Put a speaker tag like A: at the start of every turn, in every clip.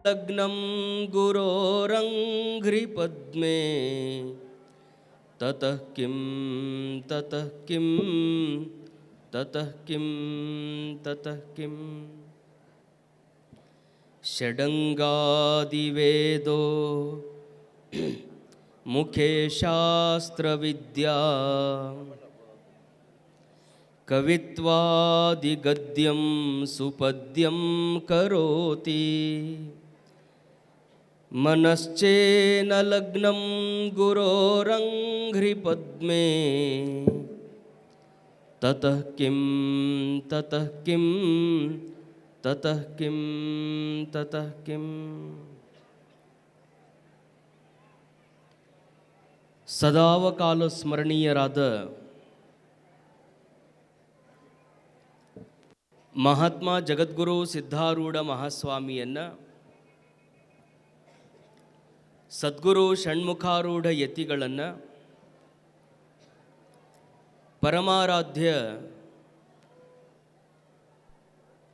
A: ಲಗ್ನಂ ಗುರೋರಂಘ್ರಿಪದ್ಮೇ ತತಃ ಕಿಂ ತತಃ ಕಿಂ ತತಃ ಕಿಂ ತತಃ ಕಿಂ ಷಡಂಗಾದಿವೇದೋ ಮುಖೇ ಶಾಸ್ತ್ರವಿದ್ಯಾ ಕವಿತ್ವಾದಿಗದ್ಯಂ ಸುಪದ್ಯಂ ಕರೋತಿ ಮನಶ್ಚೇನ ಲಗ್ನಂ ಗುರೋರಂಘ್ರಿಪದ್ಮೇ ತತಃ ಕಿಂ ತತಃ ಕಿಂ ತತಃ ಕಿಂ ತತಃ ಕಿಂ. ಸದಾವಕಾಲ ಸ್ಮರಣೀಯರಾದ ಮಹಾತ್ಮ ಜಗದ್ಗುರು ಸಿದ್ಧಾರೂಢ ಮಹಾಸ್ವಾಮಿಯನ್ನು, ಸದ್ಗುರು ಷಣ್ಮುಖಾರೂಢ ಯತಿಗಳನ್ನು, ಪರಮಾರಾಧ್ಯ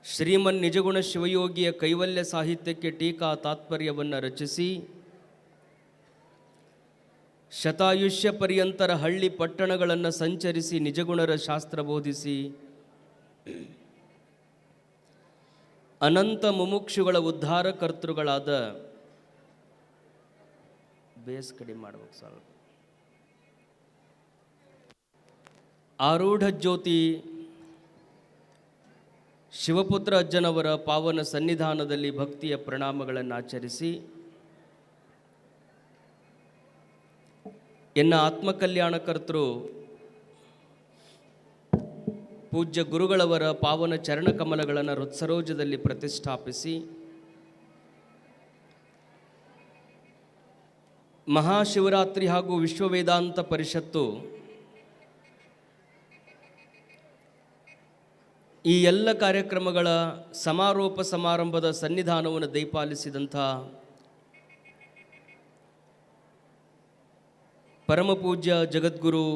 A: ಶ್ರೀಮನ್ ನಿಜಗುಣ ಶಿವಯೋಗಿಯ ಕೈವಲ್ಯ ಸಾಹಿತ್ಯಕ್ಕೆ ಟೀಕಾ ತಾತ್ಪರ್ಯವನ್ನು ರಚಿಸಿ ಶತಾಯುಷ್ಯ ಪರ್ಯಂತರ ಹಳ್ಳಿ ಪಟ್ಟಣಗಳನ್ನು ಸಂಚರಿಸಿ ನಿಜಗುಣರ ಶಾಸ್ತ್ರ ಬೋಧಿಸಿ ಅನಂತ ಮುಮುಕ್ಷುಗಳ ಉದ್ಧಾರಕರ್ತೃಗಳಾದ ಬೇಸ್ ಕಡಿಮೆ ಮಾಡಬೇಕು ಸರ್ ಆರೂಢ ಜ್ಯೋತಿ ಶಿವಪುತ್ರ ಅಜ್ಜನವರ ಪಾವನ ಸನ್ನಿಧಾನದಲ್ಲಿ ಭಕ್ತಿಯ ಪ್ರಣಾಮಗಳನ್ನು ಆಚರಿಸಿ ಎನ್ನ ಆತ್ಮಕಲ್ಯಾಣಕರ್ತರು ಪೂಜ್ಯ ಗುರುಗಳವರ ಪಾವನ ಚರಣಕಮಲಗಳನ್ನು ಹೃತ್ಸರೋಜದಲ್ಲಿ ಪ್ರತಿಷ್ಠಾಪಿಸಿ ಮಹಾಶಿವರಾತ್ರಿ ಹಾಗೂ ವಿಶ್ವವೇದಾಂತ ಪರಿಷತ್ತು ಈ ಎಲ್ಲ ಕಾರ್ಯಕ್ರಮಗಳ ಸಮಾರೋಪ ಸಮಾರಂಭದ ಸನ್ನಿಧಾನವನ್ನು ದಯಪಾಲಿಸಿದಂಥ ಪರಮಪೂಜ್ಯ ಜಗದ್ಗುರು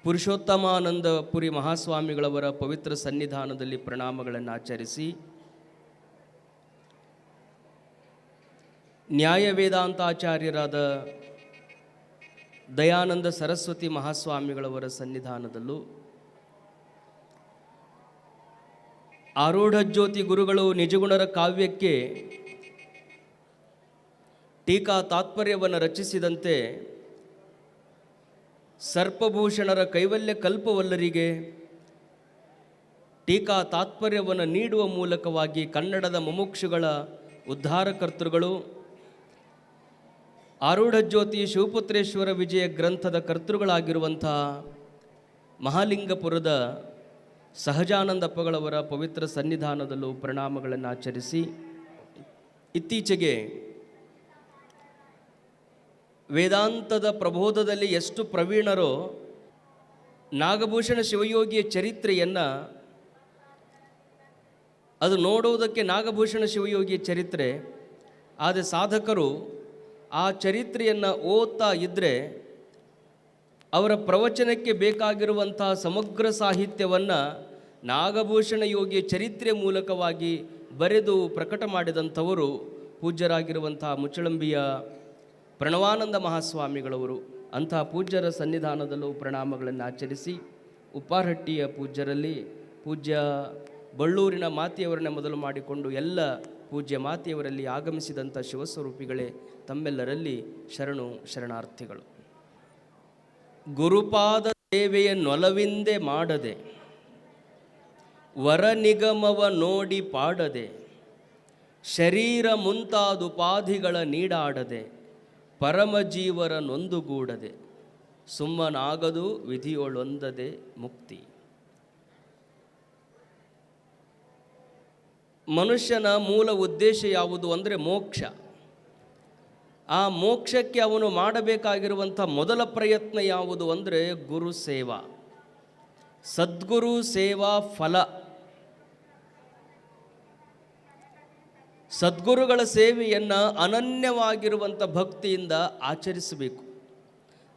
A: ಪುರುಷೋತ್ತಮಾನಂದ ಪುರಿ ಮಹಾಸ್ವಾಮಿಗಳವರ ಪವಿತ್ರ ಸನ್ನಿಧಾನದಲ್ಲಿ ಪ್ರಣಾಮಗಳನ್ನು ಆಚರಿಸಿ ನ್ಯಾಯ ವೇದಾಂತಾಚಾರ್ಯರಾದ ದಯಾನಂದ ಸರಸ್ವತಿ ಮಹಾಸ್ವಾಮಿಗಳವರ ಸನ್ನಿಧಾನದಲ್ಲೂ ಆರೂಢ ಜ್ಯೋತಿ ಗುರುಗಳು ನಿಜಗುಣರ ಕಾವ್ಯಕ್ಕೆ ಟೀಕಾ ತಾತ್ಪರ್ಯವನ್ನು ರಚಿಸಿದಂತೆ ಸರ್ಪಭೂಷಣರ ಕೈವಲ್ಯ ಕಲ್ಪವಲ್ಲರಿಗೆ ಟೀಕಾ ತಾತ್ಪರ್ಯವನ್ನು ನೀಡುವ ಮೂಲಕವಾಗಿ ಕನ್ನಡದ ಮುಮುಕ್ಷುಗಳ ಉದ್ಧಾರಕರ್ತೃಗಳು ಆರೂಢ ಜ್ಯೋತಿ ಶಿವಪುತ್ರೇಶ್ವರ ವಿಜಯ ಗ್ರಂಥದ ಕರ್ತೃಗಳಾಗಿರುವಂಥ ಮಹಾಲಿಂಗಪುರದ ಸಹಜಾನಂದಪ್ಪಗಳವರ ಪವಿತ್ರ ಸನ್ನಿಧಾನದಲ್ಲೂ ಪ್ರಣಾಮಗಳನ್ನು ಆಚರಿಸಿ ಇತ್ತೀಚೆಗೆ ವೇದಾಂತದ ಪ್ರಬೋಧದಲ್ಲಿ ಎಷ್ಟು ಪ್ರವೀಣರೋ ನಾಗಭೂಷಣ ಶಿವಯೋಗಿಯ ಚರಿತ್ರೆಯನ್ನು ಅದು ನೋಡುವುದಕ್ಕೆ ನಾಗಭೂಷಣ ಶಿವಯೋಗಿಯ ಚರಿತ್ರೆ, ಆದರೆ ಸಾಧಕರು ಆ ಚರಿತ್ರೆಯನ್ನು ಓದ್ತಾ ಇದ್ದರೆ ಅವರ ಪ್ರವಚನಕ್ಕೆ ಬೇಕಾಗಿರುವಂಥ ಸಮಗ್ರ ಸಾಹಿತ್ಯವನ್ನು ನಾಗಭೂಷಣ ಯೋಗಿಯ ಚರಿತ್ರೆ ಮೂಲಕವಾಗಿ ಬರೆದು ಪ್ರಕಟ ಮಾಡಿದಂಥವರು ಪೂಜ್ಯರಾಗಿರುವಂಥ ಮುಚ್ಚಳಂಬಿಯ ಪ್ರಣವಾನಂದ ಮಹಾಸ್ವಾಮಿಗಳವರು. ಅಂಥ ಪೂಜ್ಯರ ಸನ್ನಿಧಾನದಲ್ಲೂ ಪ್ರಣಾಮಗಳನ್ನು ಆಚರಿಸಿ ಉಪ್ಪಾರಹಟ್ಟಿಯ ಪೂಜ್ಯರಲ್ಲಿ ಪೂಜ್ಯ ಬಳ್ಳೂರಿನ ಮಾತೆಯವರನ್ನೇ ಮೊದಲು ಮಾಡಿಕೊಂಡು ಎಲ್ಲ ಪೂಜ್ಯ ಮಾತೆಯವರಲ್ಲಿ ಆಗಮಿಸಿದಂಥ ಶಿವಸ್ವರೂಪಿಗಳೇ, ತಮ್ಮೆಲ್ಲರಲ್ಲಿ ಶರಣು ಶರಣಾರ್ಥಿಗಳು. ಗುರುಪಾದ ಸೇವೆಯನ್ನೊಲವಿಂದೆ ಮಾಡದೆ, ವರ ನಿಗಮವ ನೋಡಿ ಪಾಡದೆ, ಶರೀರ ಮುಂತಾದುಪಾಧಿಗಳ ನೀಡಾಡದೆ, ಪರಮಜೀವರ ನೊಂದುಗೂಡದೆ, ಸುಮ್ಮನಾಗದು ವಿಧಿಯೊಳೊಂದದೆ ಮುಕ್ತಿ. ಮನುಷ್ಯನ ಮೂಲ ಉದ್ದೇಶ ಯಾವುದು ಅಂದರೆ ಮೋಕ್ಷ. ಆ ಮೋಕ್ಷಕ್ಕೆ ಅವನು ಮಾಡಬೇಕಾಗಿರುವಂಥ ಮೊದಲ ಪ್ರಯತ್ನ ಯಾವುದು ಅಂದರೆ ಗುರು ಸೇವಾ. ಸದ್ಗುರು ಸೇವಾ ಫಲ. ಸದ್ಗುರುಗಳ ಸೇವೆಯನ್ನು ಅನನ್ಯವಾಗಿರುವಂಥ ಭಕ್ತಿಯಿಂದ ಆಚರಿಸಬೇಕು.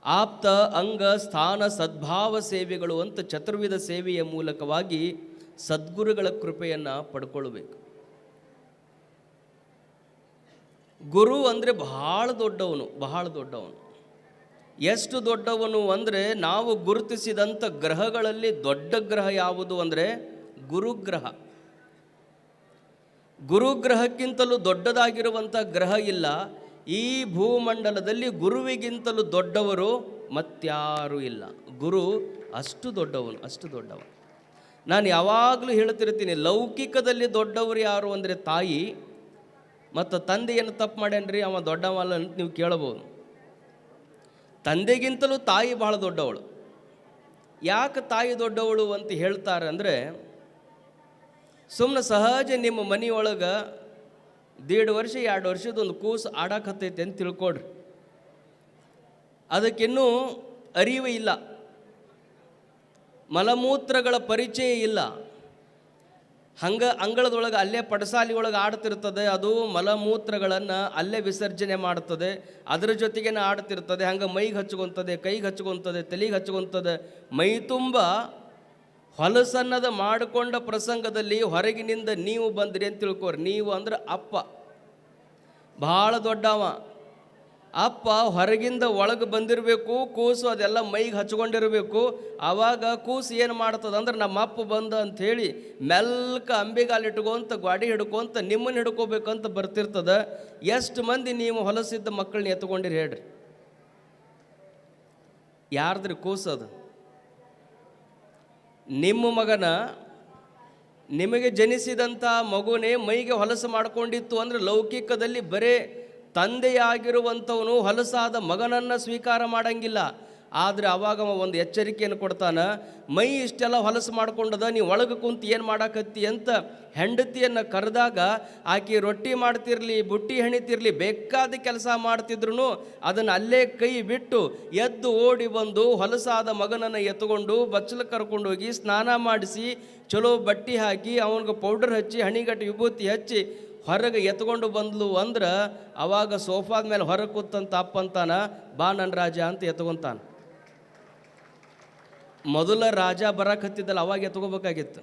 A: ಆಪ್ತ, ಅಂಗ, ಸ್ಥಾನ, ಸದ್ಭಾವ ಸೇವೆಗಳು ಅಂತ ಚತುರ್ವಿಧ ಸೇವೆಯ ಮೂಲಕವಾಗಿ ಸದ್ಗುರುಗಳ ಕೃಪೆಯನ್ನು ಪಡ್ಕೊಳ್ಬೇಕು. ಗುರು ಅಂದರೆ ಬಹಳ ದೊಡ್ಡವನು, ಬಹಳ ದೊಡ್ಡವನು. ಎಷ್ಟು ದೊಡ್ಡವನು ಅಂದರೆ ನಾವು ಗುರುತಿಸಿದಂಥ ಗ್ರಹಗಳಲ್ಲಿ ದೊಡ್ಡ ಗ್ರಹ ಯಾವುದು ಅಂದರೆ ಗುರುಗ್ರಹ. ಗುರುಗ್ರಹಕ್ಕಿಂತಲೂ ದೊಡ್ಡದಾಗಿರುವಂಥ ಗ್ರಹ ಇಲ್ಲ. ಈ ಭೂಮಂಡಲದಲ್ಲಿ ಗುರುವಿಗಿಂತಲೂ ದೊಡ್ಡವರು ಮತ್ಯಾರೂ ಇಲ್ಲ. ಗುರು ಅಷ್ಟು ದೊಡ್ಡವನು, ಅಷ್ಟು ದೊಡ್ಡವನು. ನಾನು ಯಾವಾಗಲೂ ಹೇಳ್ತಿರ್ತೀನಿ, ಲೌಕಿಕದಲ್ಲಿ ದೊಡ್ಡವರು ಯಾರು ಅಂದರೆ ತಾಯಿ ಮತ್ತು ತಂದೆಯನ್ನು ತಪ್ಪು ಮಾಡ್ಯಾನ್ರಿ ಅವ ದೊಡ್ಡವಲ್ಲ ಅಂತ ನೀವು ಕೇಳಬಹುದು. ತಂದೆಗಿಂತಲೂ ತಾಯಿ ಬಹಳ ದೊಡ್ಡವಳು. ಯಾಕೆ ತಾಯಿ ದೊಡ್ಡವಳು ಅಂತ ಹೇಳ್ತಾರೆ ಅಂದರೆ, ಸುಮ್ಮನೆ ಸಹಜ ನಿಮ್ಮ ಮನೆಯೊಳಗೆ 1.5 ವರ್ಷ 2 ವರ್ಷದೊಂದು ಕೂಸು ಆಡಾಕತ್ತೈತೆ ಅಂತ ತಿಳ್ಕೊಡ್ರಿ. ಅದಕ್ಕಿನ್ನೂ ಅರಿವು ಇಲ್ಲ, ಮಲಮೂತ್ರಗಳ ಪರಿಚಯ ಇಲ್ಲ. ಹಂಗೆ ಅಂಗಳದೊಳಗೆ ಅಲ್ಲೇ ಪಡಸಾಲಿ ಒಳಗೆ ಆಡ್ತಿರ್ತದೆ, ಅದು ಮಲಮೂತ್ರಗಳನ್ನು ಅಲ್ಲೇ ವಿಸರ್ಜನೆ ಮಾಡ್ತದೆ, ಅದರ ಜೊತೆಗೇನೆ ಆಡ್ತಿರ್ತದೆ. ಹಂಗೆ ಮೈಗೆ ಹಚ್ಕೊತದೆ, ಕೈಗೆ ಹಚ್ಕೊತದೆ, ತಲೆಗೆ ಹಚ್ಕೊತದೆ. ಮೈ ತುಂಬ ಹೊಲಸನ್ನದ ಮಾಡಿಕೊಂಡ ಪ್ರಸಂಗದಲ್ಲಿ ಹೊರಗಿನಿಂದ ನೀವು ಬಂದ್ರಿ ಅಂತ ತಿಳ್ಕೊರಿ. ನೀವು ಅಂದ್ರೆ ಅಪ್ಪ, ಭಾಳ ದೊಡ್ಡವ. ಅಪ್ಪ ಹೊರಗಿಂದ ಒಳಗೆ ಬಂದಿರಬೇಕು, ಕೂಸು ಅದೆಲ್ಲ ಮೈಗೆ ಹಚ್ಕೊಂಡಿರಬೇಕು. ಆವಾಗ ಕೂಸು ಏನು ಮಾಡ್ತದೆ ಅಂದ್ರೆ ನಮ್ಮ ಅಪ್ಪ ಬಂದ ಅಂಥೇಳಿ ಮೆಲ್ಕ ಅಂಬಿಗಾಲು ಇಟ್ಕೊಂತ ಗಾಡಿ ಹಿಡ್ಕೊಂತ ನಿಮ್ಮನ್ನು ಹಿಡ್ಕೋಬೇಕಂತ ಬರ್ತಿರ್ತದೆ. ಎಷ್ಟು ಮಂದಿ ನೀವು ಹೊಲಸಿದ್ದ ಮಕ್ಕಳನ್ನ ಎತ್ಕೊಂಡಿರಿ ಹೇಳ್ರಿ? ಯಾರ್ದ್ರಿ ಕೂಸದು? ನಿಮ್ಮ ಮಗನ, ನಿಮಗೆ ಜನಿಸಿದಂಥ ಮಗುನೇ ಮೈಗೆ ಹೊಲಸು ಮಾಡ್ಕೊಂಡಿತ್ತು ಅಂದರೆ ಲೌಕಿಕದಲ್ಲಿ ಬರೇ ತಂದೆಯಾಗಿರುವಂಥವನು ಹೊಲಸಾದ ಮಗನನ್ನು ಸ್ವೀಕಾರ ಮಾಡಂಗಿಲ್ಲ. ಆದರೆ ಅವಾಗ ಒಂದು ಎಚ್ಚರಿಕೆಯನ್ನು ಕೊಡ್ತಾನೆ, ಮೈ ಇಷ್ಟೆಲ್ಲ ಹೊಲಸು ಮಾಡ್ಕೊಂಡದ, ನೀವು ಒಳಗೆ ಕುಂತು ಏನು ಮಾಡಾಕತ್ತಿ ಅಂತ ಹೆಂಡತಿಯನ್ನು ಕರೆದಾಗ ಆಕೆ ರೊಟ್ಟಿ ಮಾಡ್ತಿರ್ಲಿ, ಬುಟ್ಟಿ ಹೆಣಿತಿರ್ಲಿ, ಬೇಕಾದ ಕೆಲಸ ಮಾಡ್ತಿದ್ರು ಅದನ್ನು ಅಲ್ಲೇ ಕೈ ಬಿಟ್ಟು ಎದ್ದು ಓಡಿ ಬಂದು ಹೊಲಸಾದ ಮಗನನ್ನು ಎತ್ಕೊಂಡು ಬಚ್ಚಲು ಕರ್ಕೊಂಡೋಗಿ ಸ್ನಾನ ಮಾಡಿಸಿ ಚಲೋ ಬಟ್ಟೆ ಹಾಕಿ ಅವನಿಗೆ ಪೌಡರ್ ಹಚ್ಚಿ ಹಣಿಗಟ್ಟು ವಿಭೂತಿ ಹಚ್ಚಿ ಹೊರಗೆ ಎತ್ಕೊಂಡು ಬಂದ್ಲು ಅಂದ್ರೆ ಅವಾಗ ಸೋಫಾದ ಮೇಲೆ ಹೊರಗೆ ಕೂತಂತ ಅಪ್ಪಂತಾನ, ಬಾ ನನ್ನ ರಾಜ ಅಂತ ಎತ್ಕೊಂತಾನ. ಮೊದಲ ರಾಜ ಬರಾಕತ್ತಿದ್ದಲ್ಲ ಅವಾಗ ಎತ್ಕೋಬೇಕಾಗಿತ್ತು.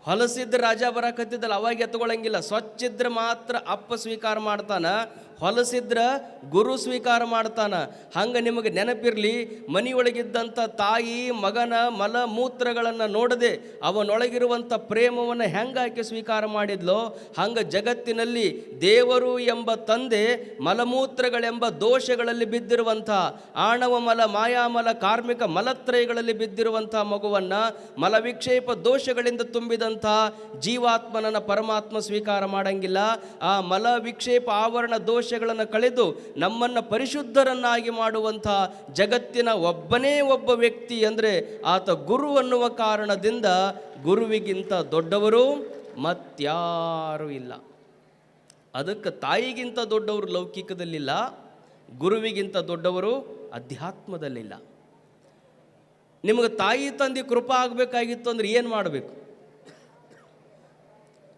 A: ಹೊಲಸಿದ್ದ ರಾಜ ಬರಾಕತ್ತಿದ್ದಲ್ಲ ಅವಾಗ ಎತ್ಕೊಳ್ಳಂಗಿಲ್ಲ. ಸ್ವಚ್ಛಿದ್ರೆ ಮಾತ್ರ ಅಪ್ಪ ಸ್ವೀಕಾರ ಮಾಡ್ತಾನ, ಹೊಲಸಿದ್ರ ಗುರು ಸ್ವೀಕಾರ ಮಾಡ್ತಾನ. ಹಂಗೆ ನಿಮಗೆ ನೆನಪಿರಲಿ, ಮನೆಯೊಳಗಿದ್ದಂಥ ತಾಯಿ ಮಗನ ಮಲ ಮೂತ್ರಗಳನ್ನು ನೋಡದೆ ಅವನೊಳಗಿರುವಂಥ ಪ್ರೇಮವನ್ನು ಹೆಂಗೆ ಆಕೆ ಸ್ವೀಕಾರ ಮಾಡಿದ್ಲೋ, ಹಂಗೆ ಜಗತ್ತಿನಲ್ಲಿ ದೇವರು ಎಂಬ ತಂದೆ ಮಲಮೂತ್ರಗಳೆಂಬ ದೋಷಗಳಲ್ಲಿ ಬಿದ್ದಿರುವಂಥ ಆಣವ ಮಲ, ಮಾಯಾಮಲ, ಕಾರ್ಮಿಕ ಮಲತ್ರಯಗಳಲ್ಲಿ ಬಿದ್ದಿರುವಂಥ ಮಗುವನ್ನು ಮಲವಿಕ್ಷೇಪ ದೋಷಗಳಿಂದ ತುಂಬಿದಂಥ ಜೀವಾತ್ಮನನ್ನು ಪರಮಾತ್ಮ ಸ್ವೀಕಾರ ಮಾಡಂಗಿಲ್ಲ. ಆ ಮಲ ವಿಕ್ಷೇಪ ಆವರಣ ದೋಷಗಳನ್ನು ಕಳೆದು ನಮ್ಮನ್ನು ಪರಿಶುದ್ಧರನ್ನಾಗಿ ಮಾಡುವಂಥ ಜಗತ್ತಿನ ಒಬ್ಬನೇ ಒಬ್ಬ ವ್ಯಕ್ತಿ ಅಂದರೆ ಆತ ಗುರು ಅನ್ನುವ ಕಾರಣದಿಂದ ಗುರುವಿಗಿಂತ ದೊಡ್ಡವರು ಮತ್ಯಾರೂ ಇಲ್ಲ. ಅದಕ್ಕೆ ತಾಯಿಗಿಂತ ದೊಡ್ಡವರು ಲೌಕಿಕದಲ್ಲಿಲ್ಲ, ಗುರುವಿಗಿಂತ ದೊಡ್ಡವರು ಅಧ್ಯಾತ್ಮದಲ್ಲಿಲ್ಲ. ನಿಮಗೆ ತಾಯಿ ತಂದೆ ಕೃಪಾ ಆಗಬೇಕಾಗಿತ್ತು ಅಂದ್ರೆ ಏನು ಮಾಡಬೇಕು?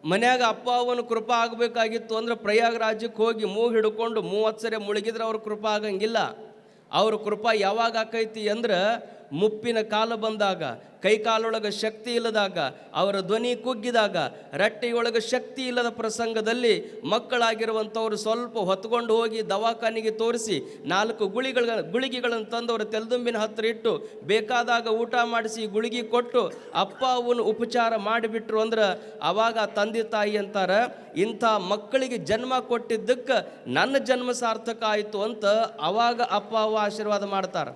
A: ಮನ್ಯಾಗ ಅಪ್ಪ ಅವನ ಕೃಪಾ ಆಗಬೇಕಾಗಿತ್ತು ಅಂದ್ರೆ ಪ್ರಯಾಗರಾಜ್ಯಕ್ಕೆ ಹೋಗಿ ಮೂಗು ಹಿಡ್ಕೊಂಡು 30 ಸರಿ ಮುಳುಗಿದ್ರೆ ಅವ್ರ ಕೃಪಾ ಆಗಂಗಿಲ್ಲ. ಅವ್ರ ಕೃಪಾ ಯಾವಾಗ ಆಕೈತಿ ಅಂದ್ರೆ ಮುಪ್ಪಿನ ಕಾಲ ಬಂದಾಗ, ಕೈಕಾಲೊಳಗೆ ಶಕ್ತಿ ಇಲ್ಲದಾಗ, ಅವರ ಧ್ವನಿ ಕುಗ್ಗಿದಾಗ, ರಟ್ಟೆಯೊಳಗೆ ಶಕ್ತಿ ಇಲ್ಲದ ಪ್ರಸಂಗದಲ್ಲಿ ಮಕ್ಕಳಾಗಿರುವಂಥವ್ರು ಸ್ವಲ್ಪ ಹೊತ್ಕೊಂಡು ಹೋಗಿ ದವಾಖಾನೆಗೆ ತೋರಿಸಿ 4 ಗುಳಿಗೆಗಳನ್ನು ತಂದು ಅವರ ತೆಲದುಂಬಿನ ಹತ್ತಿರ ಇಟ್ಟು ಬೇಕಾದಾಗ ಊಟ ಮಾಡಿಸಿ ಗುಳಿಗೆ ಕೊಟ್ಟು ಅಪ್ಪ ಅವನು ಉಪಚಾರ ಮಾಡಿಬಿಟ್ರು ಅಂದ್ರೆ ಆವಾಗ ತಂದೆ ತಾಯಿ ಅಂತಾರೆ, ಇಂಥ ಮಕ್ಕಳಿಗೆ ಜನ್ಮ ಕೊಟ್ಟಿದ್ದಕ್ಕೆ ನನ್ನ ಜನ್ಮ ಸಾರ್ಥಕ ಆಯಿತು ಅಂತ ಆವಾಗ ಅಪ್ಪ ಅವ ಆಶೀರ್ವಾದ ಮಾಡ್ತಾರೆ.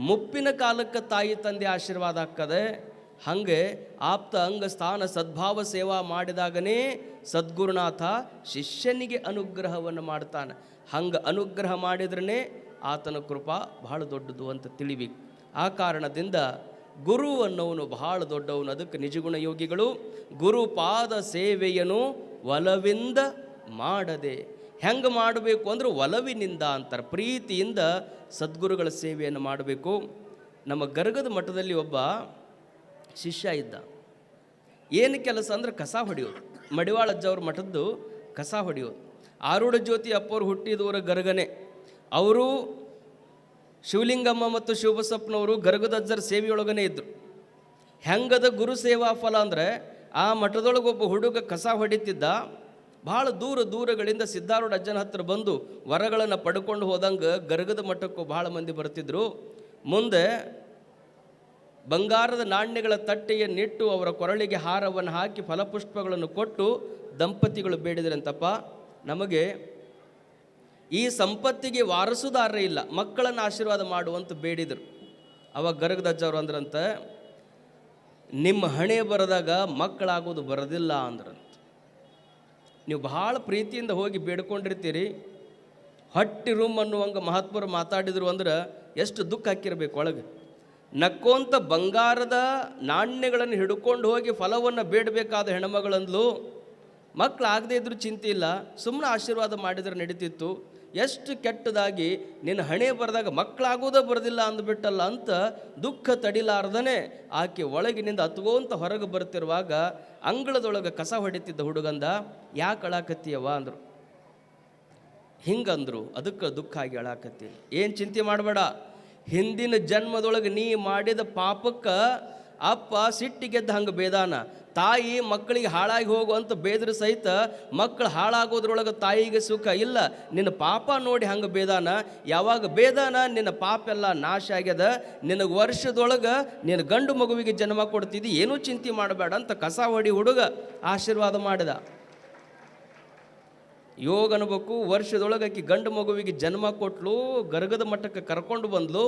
A: ಮುಪ್ಪಿನ ಕಾಲಕ್ಕೆ ತಾಯಿ ತಂದೆ ಆಶೀರ್ವಾದ ಆಗ್ತದೆ. ಹಾಗೆ ಆಪ್ತ ಅಂಗ ಸ್ಥಾನ ಸದ್ಭಾವ ಸೇವಾ ಮಾಡಿದಾಗನೇ ಸದ್ಗುರುನಾಥ ಶಿಷ್ಯನಿಗೆ ಅನುಗ್ರಹವನ್ನು ಮಾಡ್ತಾನೆ. ಹಂಗೆ ಅನುಗ್ರಹ ಮಾಡಿದ್ರೇ ಆತನ ಕೃಪಾ ಬಹಳ ದೊಡ್ಡದು ಅಂತ ತಿಳಿಬೇಕು. ಆ ಕಾರಣದಿಂದ ಗುರು ಅನ್ನೋನು ಬಹಳ ದೊಡ್ಡವನು. ಅದಕ್ಕೆ ನಿಜಗುಣ ಯೋಗಿಗಳು ಗುರುಪಾದ ಸೇವೆಯನ್ನು ಒಲವಿಂದ ಮಾಡದೆ, ಹೆಂಗೆ ಮಾಡಬೇಕು ಅಂದ್ರೆ ಒಲವಿನಿಂದ ಅಂತಾರೆ, ಪ್ರೀತಿಯಿಂದ ಸದ್ಗುರುಗಳ ಸೇವೆಯನ್ನು ಮಾಡಬೇಕು. ನಮ್ಮ ಗರಗದ ಮಠದಲ್ಲಿ ಒಬ್ಬ ಶಿಷ್ಯ ಇದ್ದ. ಏನು ಕೆಲಸ ಅಂದ್ರೆ ಕಸ ಹೊಡೆಯೋದು. ಮಡಿವಾಳಜ್ಜವ್ರ ಮಠದ್ದು ಕಸ ಹೊಡೆಯೋದು. ಆರೂಢ ಜ್ಯೋತಿ ಅಪ್ಪವ್ರು ಹುಟ್ಟಿದವರ ಗರಗನೆ. ಅವರು ಶಿವಲಿಂಗಮ್ಮ ಮತ್ತು ಶಿವಬಸಪ್ಪನವರು ಗರಗದಜ್ಜರ ಸೇವೆಯೊಳಗನೆ ಇದ್ದರು. ಹೆಂಗದ ಗುರು ಸೇವಾ ಫಲ ಅಂದರೆ ಆ ಮಠದೊಳಗೊಬ್ಬ ಹುಡುಗ ಕಸ ಹೊಡಿತಿದ್ದ. ಭಾಳ ದೂರಗಳಿಂದ ಸಿದ್ಧಾರೂಢ ಅಜ್ಜನ ಹತ್ರ ಬಂದು ವರಗಳನ್ನು ಪಡ್ಕೊಂಡು ಹೋದಂಗೆ ಗರಗದ ಮಠಕ್ಕೂ ಭಾಳ ಮಂದಿ ಬರ್ತಿದ್ರು. ಮುಂದೆ ಬಂಗಾರದ ನಾಣ್ಯಗಳ ತಟ್ಟೆಯನ್ನಿಟ್ಟು ಅವರ ಕೊರಳಿಗೆ ಹಾರವನ್ನು ಹಾಕಿ ಫಲಪುಷ್ಪಗಳನ್ನು ಕೊಟ್ಟು ದಂಪತಿಗಳು ಬೇಡಿದ್ರಂತಪ್ಪ, ನಮಗೆ ಈ ಸಂಪತ್ತಿಗೆ ವಾರಸುದಾರ ಇಲ್ಲ, ಮಕ್ಕಳನ್ನು ಆಶೀರ್ವಾದ ಮಾಡುವಂತ ಬೇಡಿದರು. ಅವಾಗ ಗರಗದಜ್ಜವರು ಅಂದ್ರಂತ, ನಿಮ್ಮ ಹಣೆ ಬರದಾಗ ಮಕ್ಕಳಾಗೋದು ಬರೋದಿಲ್ಲ ಅಂದ್ರಂತ. ನೀವು ಭಾಳ ಪ್ರೀತಿಯಿಂದ ಹೋಗಿ ಬೇಡ್ಕೊಂಡಿರ್ತೀರಿ, ಹೊಟ್ಟಿ ರೂಮ್ ಅನ್ನುವಂಗೆ ಮಹಾತ್ಮರು ಮಾತಾಡಿದ್ರು ಅಂದ್ರೆ ಎಷ್ಟು ದುಃಖ ಹಾಕಿರ್ಬೇಕು ಒಳಗೆ. ನಕ್ಕೋಂತ ಬಂಗಾರದ ನಾಣ್ಯಗಳನ್ನು ಹಿಡ್ಕೊಂಡು ಹೋಗಿ ಫಲವನ್ನು ಬೇಡಬೇಕಾದ ಹೆಣ್ಮಗಳಂದ್ಲು, ಮಕ್ಕಳಾಗದೇ ಇದ್ರೂ ಚಿಂತೆ ಇಲ್ಲ, ಸುಮ್ಮನೆ ಆಶೀರ್ವಾದ ಮಾಡಿದ್ರೆ ನಡೀತಿತ್ತು. ಎಷ್ಟು ಕೆಟ್ಟದಾಗಿ ನಿನ್ನ ಹಣೆ ಬರೆದಾಗ ಮಕ್ಕಳಾಗೋದೇ ಬರೋದಿಲ್ಲ ಅಂದ್ಬಿಟ್ಟಲ್ಲ ಅಂತ ದುಃಖ ತಡಿಲಾರ್ದನೆ ಆಕೆ ಒಳಗಿನಿಂದ ಹತ್ಕೋಂತ ಹೊರಗೆ ಬರ್ತಿರುವಾಗ ಅಂಗಳದೊಳಗೆ ಕಸ ಹೊಡಿತಿದ್ದ ಹುಡುಗಂದ, ಯಾಕೆ ಅಳಾಕತ್ತೀಯವ ಅಂದರು. ಹಿಂಗಂದ್ರು. ಅದಕ್ಕೆ ದುಃಖ ಆಗಿ ಅಳಾಕತ್ತೀನಿ. ಏನು ಚಿಂತೆ ಮಾಡಬೇಡ, ಹಿಂದಿನ ಜನ್ಮದೊಳಗೆ ನೀ ಮಾಡಿದ ಪಾಪಕ್ಕೆ ಅಪ್ಪ ಸಿಟ್ಟಿಗೆದ್ದ ಹಂಗೆ ಬೇದಾನ. ತಾಯಿ ಮಕ್ಕಳಿಗೆ ಹಾಳಾಗಿ ಹೋಗುವಂತ ಬೇದ್ರ ಸಹಿತ ಮಕ್ಕಳು ಹಾಳಾಗೋದ್ರೊಳಗೆ ತಾಯಿಗೆ ಸುಖ ಇಲ್ಲ. ನಿನ್ನ ಪಾಪ ನೋಡಿ ಹಂಗೆ ಬೇದಾನ. ಯಾವಾಗ ಬೇದಾನ ನಿನ್ನ ಪಾಪ ಎಲ್ಲ ನಾಶ ಆಗ್ಯದ, ನಿನಗೆ ವರ್ಷದೊಳಗೆ ನಿನ್ನ ಗಂಡು ಮಗುವಿಗೆ ಜನ್ಮ ಕೊಡ್ತಿದ್ದಿ, ಏನೂ ಚಿಂತೆ ಮಾಡಬೇಡ ಅಂತ ಕಸ ಹೊಡಿ ಹುಡುಗ ಆಶೀರ್ವಾದ ಮಾಡಿದ. ಯೋಗ ಅನ್ಬೇಕು, ವರ್ಷದೊಳಗೆ ಆಕಿ ಗಂಡು ಮಗುವಿಗೆ ಜನ್ಮ ಕೊಟ್ಲು. ಗರಗದ ಮಠಕ್ಕೆ ಕರ್ಕೊಂಡು ಬಂದ್ಲು.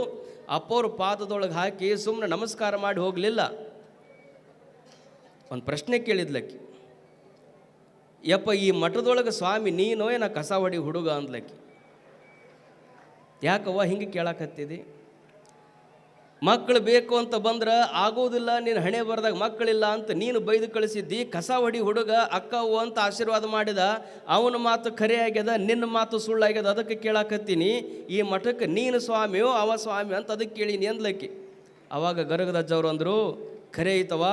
A: ಅಪ್ಪವ್ರ ಪಾದದೊಳಗೆ ಹಾಕಿ ಸುಮ್ಮನೆ ನಮಸ್ಕಾರ ಮಾಡಿ ಹೋಗಲಿಲ್ಲ. ಒಂದು ಪ್ರಶ್ನೆ ಕೇಳಿದ್ಲಕ್ಕಿ, ಯಪ್ಪ ಈ ಮಠದೊಳಗೆ ಸ್ವಾಮಿ ನೀನೋ ಏನ ಕಸ ಹೊಡಿ ಹುಡುಗ ಅಂದ್ಲಕ್ಕಿ. ಯಾಕವ್ವ ಹಿಂಗೆ ಕೇಳಾಕತ್ತಿದಿ? ಮಕ್ಕಳು ಬೇಕು ಅಂತ ಬಂದ್ರೆ ಆಗೋದಿಲ್ಲ, ನೀನು ಹಣೆ ಬರ್ದಾಗ ಮಕ್ಕಳಿಲ್ಲ ಅಂತ ನೀನು ಬೈದು ಕಳಿಸಿದ್ದಿ. ಕಸ ಹೊಡಿ ಹುಡುಗ ಅಕ್ಕವು ಅಂತ ಆಶೀರ್ವಾದ ಮಾಡಿದ, ಅವನ ಮಾತು ಖರೆ ಆಗ್ಯದ, ನಿನ್ನ ಮಾತು ಸುಳ್ಳಾಗ್ಯದ, ಅದಕ್ಕೆ ಕೇಳಾಕತ್ತೀನಿ. ಈ ಮಠಕ್ಕೆ ನೀನು ಸ್ವಾಮಿಯೋ ಅವ ಸ್ವಾಮಿ ಅಂತ ಅದಕ್ಕೆ ಕೇಳೀನಿ ಅಂದ್ಲಕ್ಕಿ. ಆವಾಗ ಗರಗದಜ್ಜವರು ಅಂದರು, ಖರೆ ಐತವ,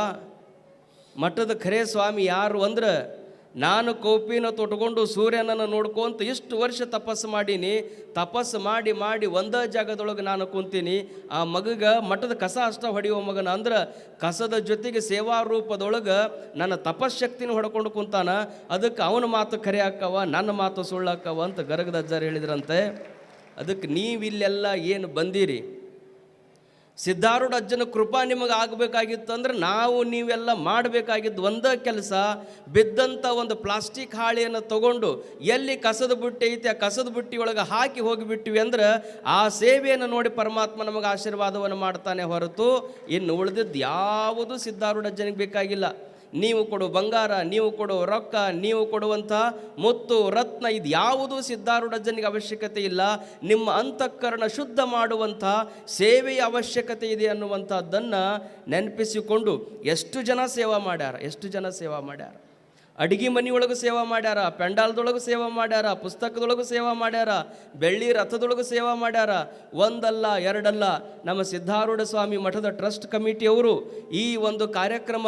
A: ಮಠದ ಖರೆ ಸ್ವಾಮಿ ಯಾರು ಅಂದ್ರೆ ನಾನು ಕೋಪಿನ ತೊಟ್ಕೊಂಡು ಸೂರ್ಯನನ್ನು ನೋಡ್ಕೊಂತ ಇಷ್ಟು ವರ್ಷ ತಪಸ್ಸು ಮಾಡೀನಿ. ತಪಸ್ಸು ಮಾಡಿ ಮಾಡಿ ಒಂದೇ ಜಾಗದೊಳಗೆ ನಾನು ಕುಂತೀನಿ. ಆ ಮಗಗ ಮಠದ ಕಸ ಅಷ್ಟ ಹೊಡೆಯುವ ಮಗನ ಅಂದ್ರೆ ಕಸದ ಜೊತೆಗೆ ಸೇವಾ ರೂಪದೊಳಗೆ ನನ್ನ ತಪಸ್ಶಕ್ತಿನ ಹೊಡ್ಕೊಂಡು ಕುಂತಾನ. ಅದಕ್ಕೆ ಅವನ ಮಾತು ಖರೆ ಹಾಕವ, ನನ್ನ ಮಾತು ಸುಳ್ಳಾಕವ ಅಂತ ಗರಗದಜ್ಜರು ಹೇಳಿದ್ರಂತೆ. ಅದಕ್ಕೆ ನೀವಿಲ್ಲೆಲ್ಲ ಏನು ಬಂದಿರಿ, ಸಿದ್ಧಾರೂಢ ಅಜ್ಜನ ಕೃಪಾ ನಿಮಗೆ ಆಗಬೇಕಾಗಿತ್ತು ಅಂದ್ರೆ ನಾವು ನೀವೆಲ್ಲ ಮಾಡಬೇಕಾಗಿದ್ದು ಒಂದೇ ಕೆಲಸ. ಬಿದ್ದಂಥ ಒಂದು ಪ್ಲಾಸ್ಟಿಕ್ ಹಾಳೆಯನ್ನು ತಗೊಂಡು ಎಲ್ಲಿ ಕಸದ ಬುಟ್ಟಿ ಐತಿ ಆ ಕಸದ ಬುಟ್ಟಿ ಒಳಗೆ ಹಾಕಿ ಹೋಗಿಬಿಟ್ಟಿವಿ ಅಂದ್ರೆ ಆ ಸೇವೆಯನ್ನು ನೋಡಿ ಪರಮಾತ್ಮ ನಮಗೆ ಆಶೀರ್ವಾದವನ್ನು ಮಾಡ್ತಾನೆ ಹೊರತು ಇನ್ನು ಉಳಿದಿದ್ದು ಯಾವುದು ಸಿದ್ಧಾರೂಢ ಅಜ್ಜನಿಗೆ ಬೇಕಾಗಿಲ್ಲ. ನೀವು ಕೊಡೋ ಬಂಗಾರ, ನೀವು ಕೊಡೋ ರೊಕ್ಕ, ನೀವು ಕೊಡುವಂಥ ಮುತ್ತು ರತ್ನ, ಇದು ಯಾವುದೂ ಸಿದ್ಧಾರೂಢ ಅಜ್ಜನಿಗೆ ಅವಶ್ಯಕತೆ ಇಲ್ಲ. ನಿಮ್ಮ ಅಂತಃಕರಣ ಶುದ್ಧ ಮಾಡುವಂಥ ಸೇವೆಯ ಅವಶ್ಯಕತೆ ಇದೆ ಅನ್ನುವಂಥದ್ದನ್ನು ನೆನಪಿಸಿಕೊಂಡು ಎಷ್ಟು ಜನ ಸೇವಾ ಮಾಡ್ಯಾರ. ಅಡಿಗೆ ಮನೆಯೊಳಗೂ ಸೇವಾ ಮಾಡ್ಯಾರ, ಪೆಂಡಾಲ್ದೊಳಗೂ ಸೇವಾ ಮಾಡ್ಯಾರ, ಪುಸ್ತಕದೊಳಗೂ ಸೇವಾ ಮಾಡ್ಯಾರ, ಬೆಳ್ಳಿ ರಥದೊಳಗೂ ಸೇವಾ ಮಾಡ್ಯಾರ. ಒಂದಲ್ಲ ಎರಡಲ್ಲ, ನಮ್ಮ ಸಿದ್ಧಾರೂಢ ಸ್ವಾಮಿ ಮಠದ ಟ್ರಸ್ಟ್ ಕಮಿಟಿಯವರು ಈ ಒಂದು ಕಾರ್ಯಕ್ರಮ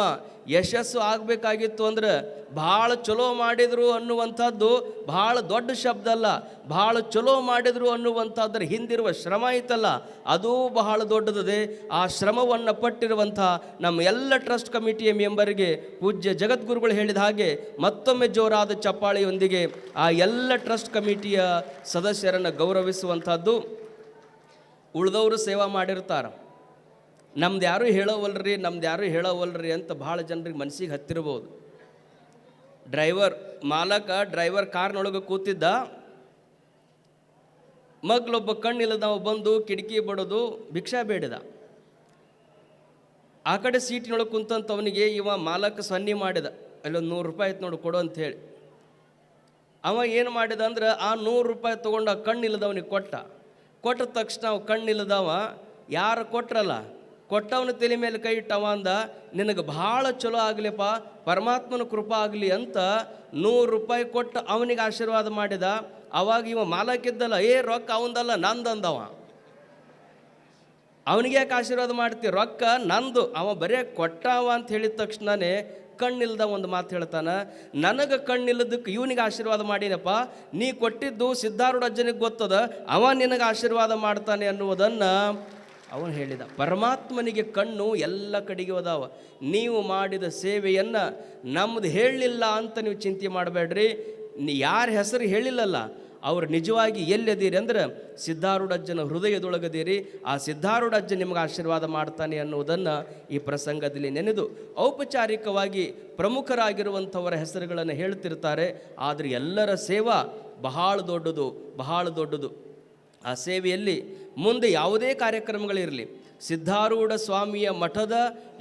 A: ಯಶಸ್ಸು ಆಗಬೇಕಾಗಿತ್ತು ಅಂದ್ರೆ ಭಾಳ ಚಲೋ ಮಾಡಿದರು ಅನ್ನುವಂಥದ್ದು ಭಾಳ ದೊಡ್ಡ ಶಬ್ದ ಅಲ್ಲ. ಭಾಳ ಚಲೋ ಮಾಡಿದರು ಅನ್ನುವಂಥದ್ರ ಹಿಂದಿರುವ ಶ್ರಮ ಐತಲ್ಲ, ಅದು ಬಹಳ ದೊಡ್ಡದಿದೆ. ಆ ಶ್ರಮವನ್ನು ಪಟ್ಟಿರುವಂಥ ನಮ್ಮ ಎಲ್ಲ ಟ್ರಸ್ಟ್ ಕಮಿಟಿಯ ಮೆಂಬರ್ಗೆ ಪೂಜ್ಯ ಜಗದ್ಗುರುಗಳು ಹೇಳಿದ ಹಾಗೆ ಮತ್ತೊಮ್ಮೆ ಜೋರಾದ ಚಪ್ಪಾಳೆಯೊಂದಿಗೆ ಆ ಎಲ್ಲ ಟ್ರಸ್ಟ್ ಕಮಿಟಿಯ ಸದಸ್ಯರನ್ನು ಗೌರವಿಸುವಂಥದ್ದು. ಉಳಿದವರು ಸೇವಾ ಮಾಡಿರ್ತಾರೆ, ನಮ್ದು ಯಾರೂ ಹೇಳೋವಲ್ರಿ ಅಂತ ಭಾಳ ಜನರಿಗೆ ಮನಸ್ಸಿಗೆ ಹತ್ತಿರಬಹುದು. ಡ್ರೈವರ್ ಕಾರ್ನೊಳಗೆ ಕೂತಿದ್ದ, ಮಗ್ಲೊಬ್ಬ ಕಣ್ಣಿಲ್ಲದವ ಬಂದು ಕಿಟಕಿ ಬಡೋದು ಭಿಕ್ಷಾ ಬೇಡಿದ. ಆ ಕಡೆ ಸೀಟಿನೊಳಗೆ ಕುಂತಂಥವನಿಗೆ ಇವ ಮಾಲಕ ಸನ್ನಿ ಮಾಡಿದ, ಅಲ್ಲೊಂದು 100 ರೂಪಾಯಿ ಆಯ್ತು ನೋಡು ಕೊಡು ಅಂಥೇಳಿ. ಅವ ಏನು ಮಾಡಿದ ಅಂದ್ರೆ ಆ 100 ರೂಪಾಯಿ ತೊಗೊಂಡು ಆ ಕಣ್ಣಿಲ್ಲದವನಿಗೆ ಕೊಟ್ಟ ತಕ್ಷಣ ಅವ ಕಣ್ಣಿಲ್ಲದವ ಯಾರು ಕೊಟ್ಟವನ ತಲೆ ಮೇಲೆ ಕೈ ಇಟ್ಟವ ಅಂದ, ನಿನಗೆ ಭಾಳ ಚಲೋ ಆಗಲಿಪ್ಪ, ಪರಮಾತ್ಮನ ಕೃಪಾ ಆಗಲಿ ಅಂತ 100 ರೂಪಾಯಿ ಕೊಟ್ಟು ಅವನಿಗೆ ಆಶೀರ್ವಾದ ಮಾಡಿದ. ಅವಾಗ ಇವ ಮಾಲಕ್ಕಿದ್ದಲ್ಲ, ರೊಕ್ಕ ಅವಂದಲ್ಲ ನಂದಂದವ. ಅವನಿಗೆ ಯಾಕೆ ಆಶೀರ್ವಾದ ಮಾಡ್ತೀವಿ, ರೊಕ್ಕ ನಂದು, ಅವ ಬರೇ ಕೊಟ್ಟವ ಅಂತ ಹೇಳಿದ ತಕ್ಷಣವೇ ಕಣ್ಣಿಲ್ದ ಒಂದು ಮಾತು ಹೇಳ್ತಾನ, ನನಗೆ ಕಣ್ಣಿಲ್ಲದಕ್ಕೆ ಇವನಿಗೆ ಆಶೀರ್ವಾದ ಮಾಡೀನಪ್ಪ, ನೀ ಕೊಟ್ಟಿದ್ದು ಸಿದ್ಧಾರೂಢ ಅಜ್ಜನಿಗೆ ಗೊತ್ತದ, ಅವ ನಿನಗೆ ಆಶೀರ್ವಾದ ಮಾಡ್ತಾನೆ ಅನ್ನುವುದನ್ನು ಅವನು ಹೇಳಿದ, ಪರಮಾತ್ಮನಿಗೆ ಕಣ್ಣು ಎಲ್ಲ ಕಡೆಗೆ ಅದಾವ. ನೀವು ಮಾಡಿದ ಸೇವೆಯನ್ನು ನಮ್ಮದು ಹೇಳಲಿಲ್ಲ ಅಂತ ನೀವು ಚಿಂತೆ ಮಾಡಬೇಡ್ರಿ. ಯಾರ ಹೆಸರು ಹೇಳಿಲ್ಲಲ್ಲ ಅವ್ರು ನಿಜವಾಗಿ ಎಲ್ಲದೀರಿ ಅಂದ್ರೆ ಸಿದ್ಧಾರೂಢಜ್ಜನ ಹೃದಯದೊಳಗದೀರಿ. ಆ ಸಿದ್ಧಾರೂಢಜ್ಜ ನಿಮಗೆ ಆಶೀರ್ವಾದ ಮಾಡ್ತಾನೆ ಅನ್ನೋದನ್ನು ಈ ಪ್ರಸಂಗದಲ್ಲಿ ನೆನೆದು, ಔಪಚಾರಿಕವಾಗಿ ಪ್ರಮುಖರಾಗಿರುವಂಥವರ ಹೆಸರುಗಳನ್ನು ಹೇಳ್ತಿರ್ತಾರೆ. ಆದರೆ ಎಲ್ಲರ ಸೇವಾ ಬಹಳ ದೊಡ್ಡದು, ಬಹಳ ದೊಡ್ಡದು. ಆ ಸೇವೆಯಲ್ಲಿ ಮುಂದೆ ಯಾವುದೇ ಕಾರ್ಯಕ್ರಮಗಳಿರಲಿ, ಸಿದ್ಧಾರೂಢ ಸ್ವಾಮಿಯ ಮಠದ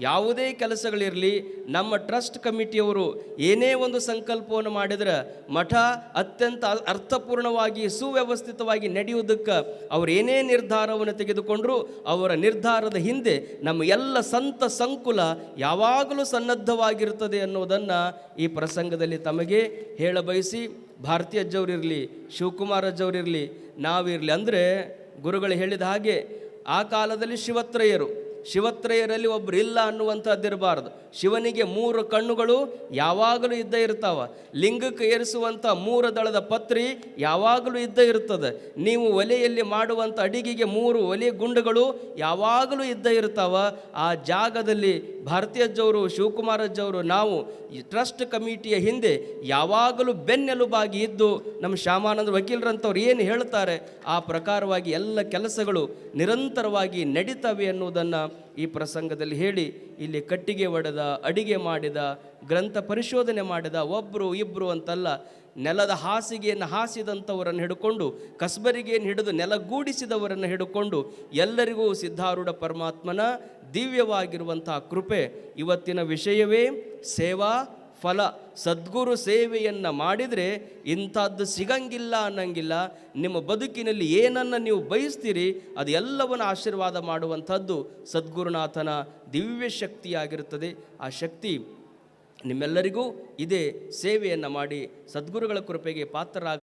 A: ಯಾವುದೇ ಕೆಲಸಗಳಿರಲಿ, ನಮ್ಮ ಟ್ರಸ್ಟ್ ಕಮಿಟಿಯವರು ಏನೇ ಒಂದು ಸಂಕಲ್ಪವನ್ನು ಮಾಡಿದ್ರೆ ಮಠ ಅತ್ಯಂತ ಅರ್ಥಪೂರ್ಣವಾಗಿ ಸುವ್ಯವಸ್ಥಿತವಾಗಿ ನಡೆಯುವುದಕ್ಕೆ ಅವರು ಏನೇ ನಿರ್ಧಾರವನ್ನು ತೆಗೆದುಕೊಂಡರೂ ಅವರ ನಿರ್ಧಾರದ ಹಿಂದೆ ನಮ್ಮ ಎಲ್ಲ ಸಂತ ಸಂಕುಲ ಯಾವಾಗಲೂ ಸನ್ನದ್ಧವಾಗಿರುತ್ತದೆ ಅನ್ನೋದನ್ನು ಈ ಪ್ರಸಂಗದಲ್ಲಿ ತಮಗೆ ಹೇಳಬಯಸಿ, ಭಾರತಿ ಅಜ್ಜವರಿರಲಿ, ಶಿವಕುಮಾರ್ ಅಜ್ಜವರಿರಲಿ, ನಾವಿರಲಿ, ಅಂದರೆ ಗುರುಗಳು ಹೇಳಿದ ಹಾಗೆ ಆ ಕಾಲದಲ್ಲಿ ಶಿವತ್ರಯರಲ್ಲಿ ಒಬ್ಬರು ಇಲ್ಲ ಅನ್ನುವಂಥದ್ದಿರಬಾರ್ದು. ಶಿವನಿಗೆ 3 ಕಣ್ಣುಗಳು ಯಾವಾಗಲೂ ಇದ್ದೇ ಇರ್ತಾವ. ಲಿಂಗಕ್ಕೆ ಏರಿಸುವಂಥ 3 ದಳದ ಪತ್ರಿ ಯಾವಾಗಲೂ ಇದ್ದೇ ಇರ್ತದೆ. ನೀವು ಒಲೆಯಲ್ಲಿ ಮಾಡುವಂಥ ಅಡಿಗೆಗೆ 3 ಒಲೆ ಗುಂಡುಗಳು ಯಾವಾಗಲೂ ಇದ್ದೇ ಇರ್ತಾವ. ಆ ಜಾಗದಲ್ಲಿ ಭಾರತೀಯಜ್ಜವರು, ಶಿವಕುಮಾರಜ್ಜವರು, ನಾವು ಈ ಟ್ರಸ್ಟ್ ಕಮಿಟಿಯ ಹಿಂದೆ ಯಾವಾಗಲೂ ಬೆನ್ನೆಲುಬಾಗಿ ಇದ್ದು ನಮ್ಮ ಶ್ಯಾಮಾನಂದ ವಕೀಲರಂಥವ್ರು ಏನು ಹೇಳ್ತಾರೆ ಆ ಪ್ರಕಾರವಾಗಿ ಎಲ್ಲ ಕೆಲಸಗಳು ನಿರಂತರವಾಗಿ ನಡೀತವೆ ಅನ್ನೋದನ್ನು ಈ ಪ್ರಸಂಗದಲ್ಲಿ ಹೇಳಿ, ಇಲ್ಲಿ ಕಟ್ಟಿಗೆ ಒಡೆದ, ಅಡಿಗೆ ಮಾಡಿದ, ಗ್ರಂಥ ಪರಿಶೋಧನೆ ಮಾಡಿದ, ಒಬ್ಬರು ಇಬ್ಬರು ಅಂತಲ್ಲ, ನೆಲದ ಹಾಸಿಗೆಯನ್ನು ಹಾಸಿದಂಥವರನ್ನು ಹಿಡ್ಕೊಂಡು ಕಸ್ಬರಿಗೆಯನ್ನು ಹಿಡಿದು ನೆಲಗೂಡಿಸಿದವರನ್ನು ಹಿಡ್ಕೊಂಡು ಎಲ್ಲರಿಗೂ ಸಿದ್ಧಾರೂಢ ಪರಮಾತ್ಮನ ದಿವ್ಯವಾಗಿರುವಂಥ ಕೃಪೆ. ಇವತ್ತಿನ ವಿಷಯವೇ ಸೇವಾ ಫಲ. ಸದ್ಗುರು ಸೇವೆಯನ್ನು ಮಾಡಿದರೆ ಇಂಥದ್ದು ಸಿಗಂಗಿಲ್ಲ ಅನ್ನಂಗಿಲ್ಲ. ನಿಮ್ಮ ಬದುಕಿನಲ್ಲಿ ಏನನ್ನು ನೀವು ಬಯಸ್ತೀರಿ ಅದು ಎಲ್ಲವನ್ನು ಆಶೀರ್ವಾದ ಮಾಡುವಂಥದ್ದು ಸದ್ಗುರುನಾಥನ ದಿವ್ಯ ಶಕ್ತಿಯಾಗಿರುತ್ತದೆ. ಆ ಶಕ್ತಿ ನಿಮ್ಮೆಲ್ಲರಿಗೂ ಇದೇ ಸೇವೆಯನ್ನು ಮಾಡಿ ಸದ್ಗುರುಗಳ ಕೃಪೆಗೆ ಪಾತ್ರರಾಗ